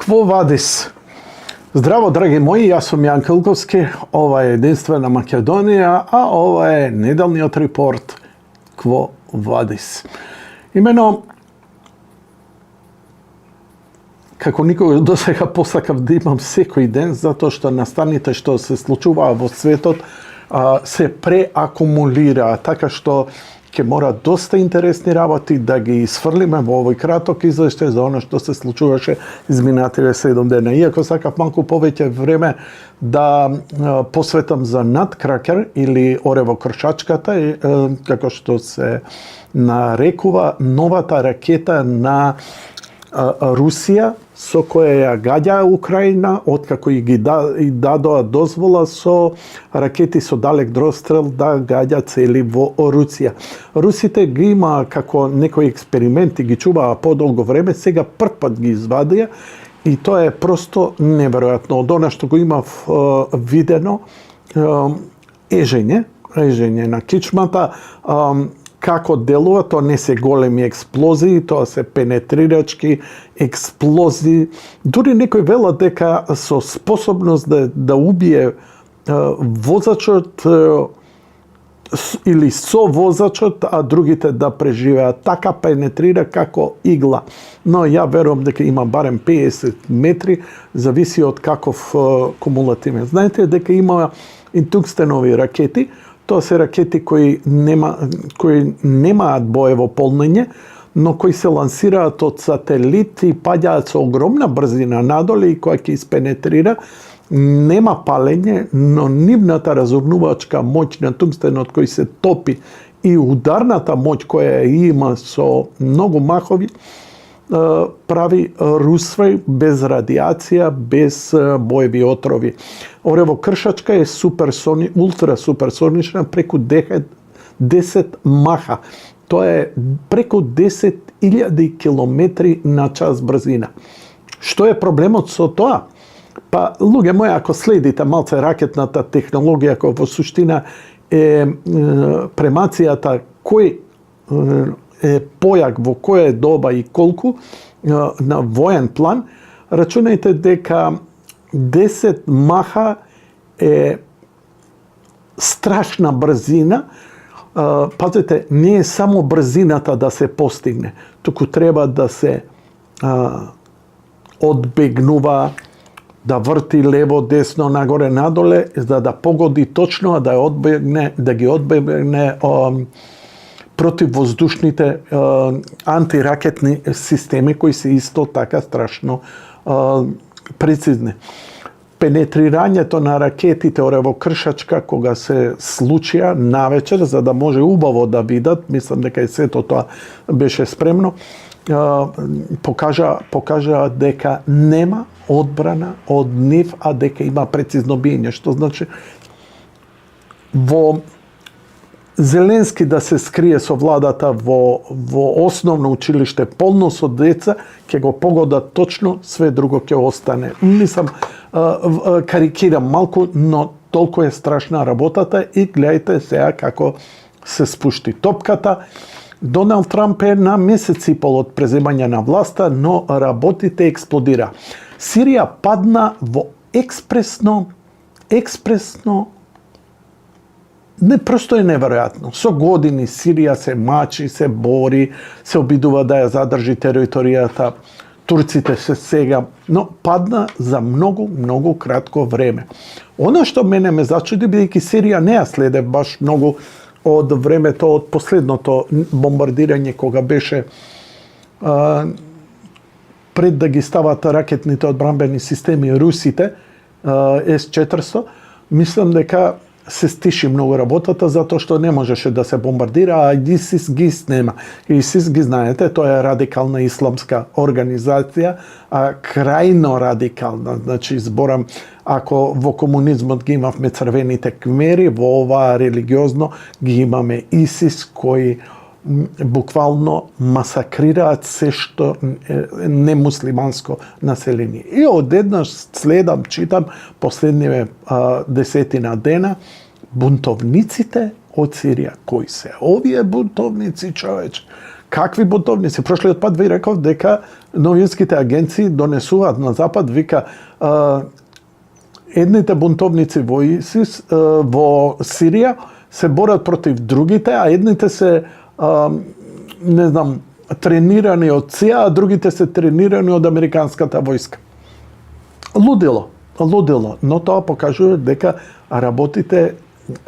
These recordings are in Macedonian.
Quo vadis? Zdravo, dragi moji, ja sam Jan Kilkovski, ova je Jedinstvena Makedonija, a ova je Nedeljniот report Quo vadis. Imeno, kako nikog do сега посакав да имам секој ден, затоа што настаните што се случуваа во светот се преакумулираа, така што ќе мора доста интересни работи да ги исфрлиме во овој краток извештај за оно што се случуваше изминативе 7 дена. Иако сакав малку повеќе време да посветам за Nutcracker или оревокршачката, како што се нарекува новата ракета на Русија, со која ја гаѓа Украина, откако и ги дадоа дозвола со ракети со далек дострел да гаѓа цели во Русија. Русите ги има како некои експерименти, ги чуваа подолго време, сега првпат ги извадија и тоа е просто неверојатно. Од она што го имав видено, ежење на кичмата, како делува, тоа не се големи експлозии, тоа се пенетрирачки експлозии. Дури некој велат дека со способност да убие возачот или со возачот, а другите да преживеат. Така пенетрира како игла. Но ја верувам дека има барем 50 метри, зависи од каков кумулативен. Знаете дека има и тунгстенови ракети. Тоа се ракети кои немаат боево полнење, но кои се лансираат од сателит и паѓаат со огромна брзина надоле и која ќе испенетрира. Нема палење, но нивната разурнувачка моќ на тунгстенот кој се топи и ударната моќ која има со многу махови, прави русвај без радиација, без боеви отрови. Оревокршачка е ултра суперсонична, преку 10 маха. Тоа е преку 10.000 километри на час брзина. Што е проблемот со тоа? Па, луѓе мои, ако следите малце ракетната технологија, која во суштина е премацијата кој е појак во која доба и колку на воен план, рачунајте дека 10 маха е страшна брзина. Пазете, не е само брзината да се постигне, туку треба да се одбегнува, да врти лево, десно, нагоре, надоле, за да погоди точно, да ги одбегне противвоздушните антиракетни системи кои се исто така страшно прецизни. Пенетрирањето на ракетите оревокршачка кога се случија навечер, за да може убаво да видат, мислам дека и сето тоа беше спремно, покажа дека нема одбрана од нив, а дека има прецизно биење, што значи во Зеленски да се скрие со владата во основно училиште полно со деца, ќе го погодат точно, све друго ќе остане. Мислам, карикирам малку, но толку е страшна работата и гледајте сега како се спушти топката. Доналд Трамп е на месец и пол од преземање на власта, но работите експлодира. Сирија падна во експресно, не, просто е неверојатно. Со години Сирија се мачи, се бори, се обидува да ја задржи територијата, турците се сега, но падна за многу кратко време. Оно што мене ме зачуди, бидејќи Сирија не ја следе баш многу од времето, од последното бомбардирање кога беше пред да ги стават ракетните одбранбени системи русите, С-400, мислам дека се стиши многу работата, затоа што не можеше да се бомбардира, а ИСИС ги снема. ИСИС ги знаете, тоа е радикална исламска организација, крајно радикална. Значи, зборам, ако во комунизмот ги имавме црвените кмери, во ова религиозно ги имаме ИСИС, кои буквално масакрираат се што немуслиманско население. И одеднаш следам, читам последниве 10 дена, бунтовниците од Сирија. Кои се овие бунтовници, човече? Какви бунтовници? Прошлиот пат ви реков дека новинските агенции донесуваат на запад, вика, едните бунтовници во ИСИС, во Сирија се борат против другите, а едните се, не знам, тренирани од ЦИА, а другите се тренирани од американската војска. Лудило, но тоа покажува дека работите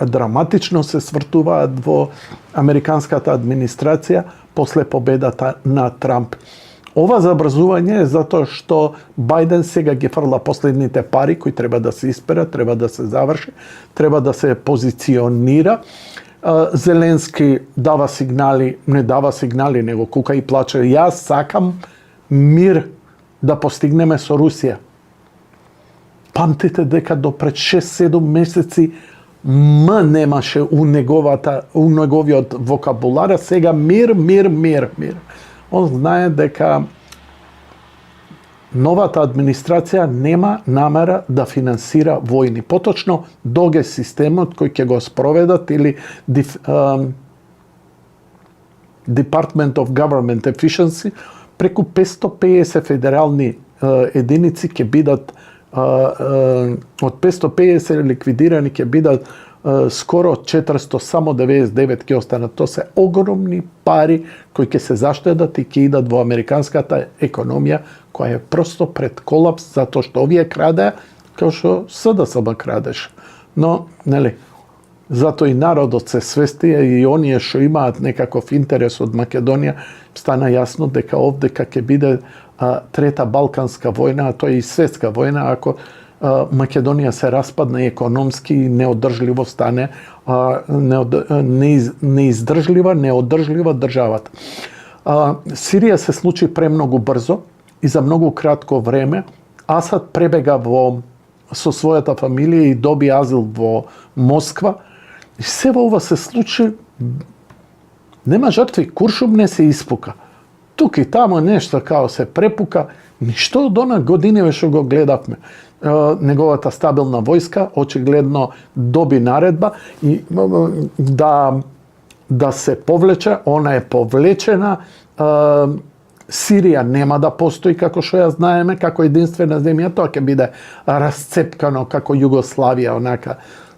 драматично се свртуваат во американската администрација после победата на Трамп. Ова забрзување е затоа што Бајден сега ги фрла последните пари кои треба да се исперат, треба да се заврши, треба да се позиционира. Зеленски дава сигнали, не дава сигнали, него кука и плаче. Јас сакам мир да постигнеме со Русија. Памтите дека до пред 6-7 месеци немаше у неговиот вокабулар, сега мир. Он знае дека новата администрација нема намера да финансира војни. Поточно, доге системот кој ќе го спроведат или Department of Government Efficiency, преку 550 федерални единици ќе бидат од 550 ликвидирани ќе бидат скоро 400, само 99 ќе останат. Тоа се огромни пари кои ќе се заштедат и ќе идат во американската економија, која е просто пред колапс, затоа што овие краде, како што СДСМ крадеш. Но, нели, зато и народот се свести и оние што имаат некаков интерес од Македонија, стана јасно дека овдека ќе биде трета Балканска војна, а тоа е и светска војна, ако Македонија се распадне економски и неодржливо стане, неиздржлива, неодржлива државата. Сирија се случи премногу брзо и за многу кратко време. Асад пребега со својата фамилија и доби азил во Москва. И се во ова се случи, нема жртви, Куршум не се испука. Тук и тамо нешто као се препука, ништо од она години што го гледавме. Неговата стабилна војска очигледно доби наредба и да се повлече, она е повлечена. Сирија нема да постои како што ја знаеме, како единствена земја, тоа ќе биде расцепкано како Југославија, онака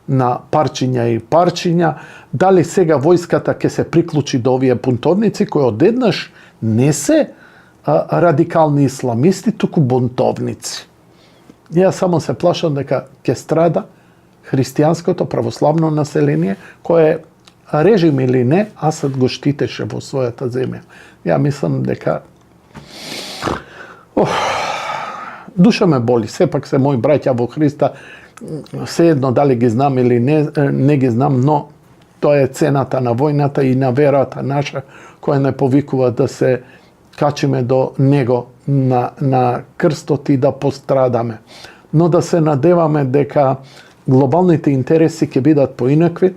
на парчиња и парчиња. Дали сега војската ќе се приклучи до овие бунтовници кои одеднаш не се радикални исламисти, туку бунтовници. Ја само се плашам дека ќе страда христијанското православно население, кое режим или не, Асад го штитеше во својата земја. Ја мислам дека душа ме боли, сепак се мои браќа во Христа, sejedno дали ги знам или не ги знам, но тоа е цената на војната и на верата наша, која не повикува да се качиме до него на крстот и да пострадаме. Но да се надеваме дека глобалните интереси ќе бидат поинакви,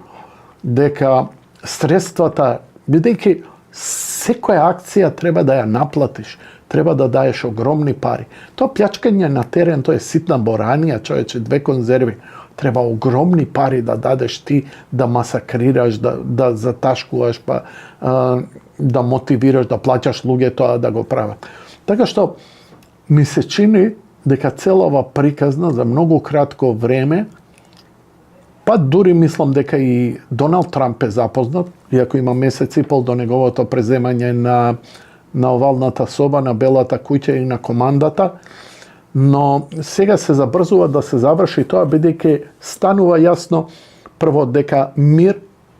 дека средствата, бидејќи секоја акција треба да ја наплатиш, треба да даеш огромни пари. Тоа плячкање на терен, тоа е ситна боранија, човече, 2 конзерви. Треба огромни пари да дадеш ти, да масакрираш, да заташкуваш, па да мотивираш, да плаќаш луѓе тоа да го прават. Така што ми се чини дека цела ова приказна за многу кратко време, па дури мислам дека и Доналд Трамп е запознат, иако има месец и пол до неговото преземање на овалната соба, на Белата куќа и на командата, но сега се забрзува да се заврши тоа, бидејќи станува јасно прво дека мир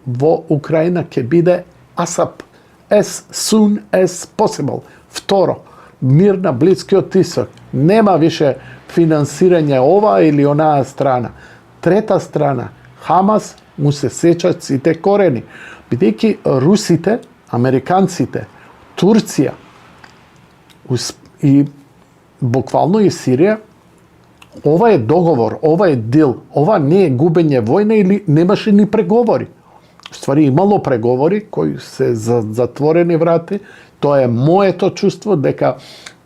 во Украина ќе биде ASAP, as soon as possible. Второ, мир на Блискиот Исток. Нема више финансирање ова или онаа страна. Трета страна, Хамас му се сечат сите корени. Бидејќи русите, американците, Турција и буквално и Сирија, ова е договор, ова е дил, ова не е губење војна или немаше ни преговори. Ствари имало преговори кои се за затворени врати. Тоа е моето чувство дека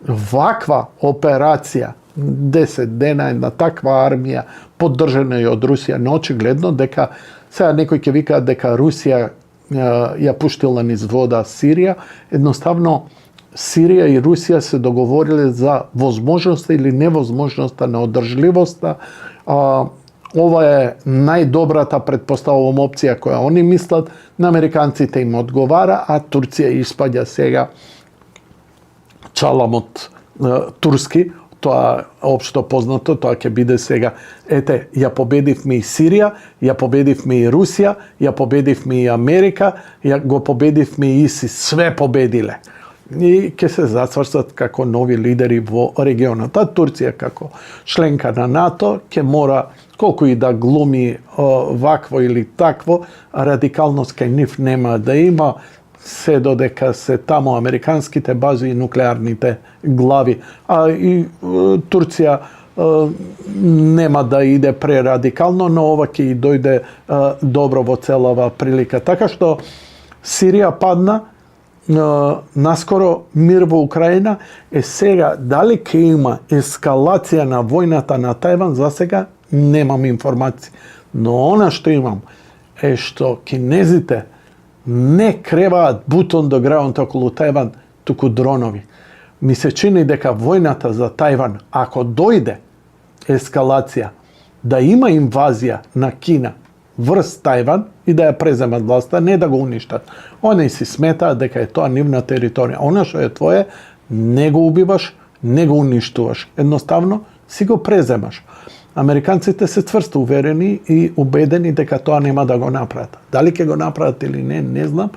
ваква операција 10 дена на таква армија поддржана и од Русија, но очигледно дека сега некој ќе вика дека Русија ја пуштила низ вода Сирија. Едноставно, Сирија и Русија се договориле за возможноста или невозможноста на одржливоста. Ова е најдобрата предпоставувам опција која они мислат, на американците им одговара, а Турција испаѓа сега чаламот турски. Тоа општо познато, тоа ќе биде сега. Ете, ја победивме и Сирија, ја победивме и Русија, ја победивме и Америка, ја го победивме и ИСИС, све победиле. И ќе се зацврстат како нови лидери во регионот. А Турција како членка на НАТО ќе мора, колку и да глуми вакво или такво, радикалност кај нив нема да има, се додека се таму американските бази и нуклеарните глави. А и Турција нема да иде прерадикално, но ова ќе и дојде добро во целава прилика. Така што Сирија падна, наскоро мир во Украина, сега дали ќе има ескалација на војната на Тајван, за сега немам информации. Но она што имам е што кинезите не креваат бутон до граунт околу Тајван, туку дронови. Ми се чини дека војната за Тајван, ако дојде ескалација, да има инвазија на Кина врз Тајван и да ја преземат власта, не да го уништат. Они си сметаат дека е тоа нивна територија. Она што е твое, не го убиваш, не го уништуваш. Едноставно си го преземаш. Американците се цврсто уверени и убедени дека тоа нема да го направат. Дали ќе го направат или не, не знам,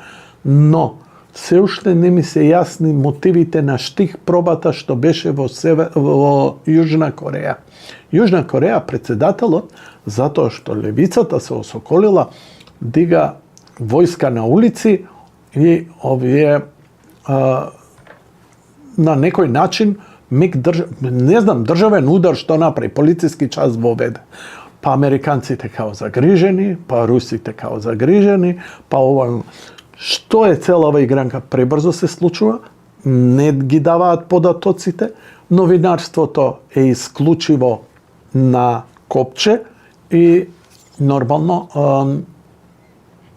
но се уште не ми се јасни мотивите на штих пробата што беше во Јужна Кореја. Јужна Кореја, председателот, затоа што левицата се осоколила, дига војска на улици и овие на некој начин не знам, државен удар што направи, полициски час воведе. Па американците као загрижени, па русите као загрижени, па ова... Што е целава игранка? Пребрзо се случува, не ги даваат податоците, новинарството е исклучиво на копче и нормално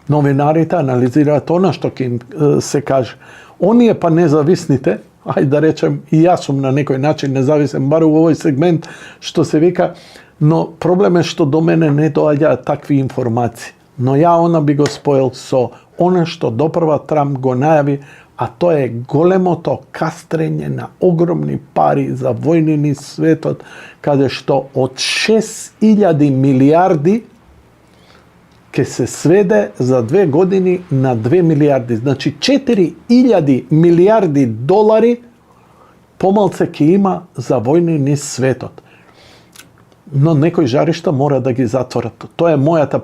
новинарите анализираат она што ќе им се каже. Оние па независните, ајде да речем, и јас сум на некој начин независен, бар во овој сегмент, што се вика, но проблем е што до мене не доаѓаат такви информации. Но ја она би го споел со она што допрва Трамп го најави, а тоа е големото кастрење на огромни пари за војни низ светот, каде што од 6.000 милиарди ќе се сведе за 2 години на 2 милиарди. Значи 4.000 милиарди долари помалце ќе има за војни низ светот. Но некои жаришта мора да ги затворат. Тоа е мојата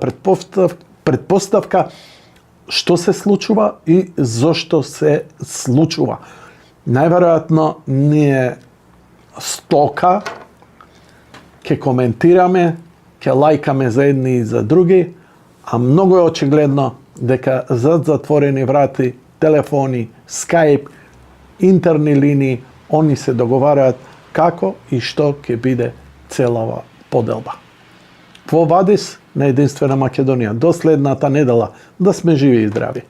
предпоставка што се случува и зошто се случува. Најверојатно ние стока ќе коментираме, ќе лајкаме за едни и за други, а многу е очигледно дека зад затворени врати, телефони, скајп, интерни линии, они се договараат како и што ќе биде целава поделба. Во Вадис на Единствена Македонија. До следната недела. Да сме живи и здрави.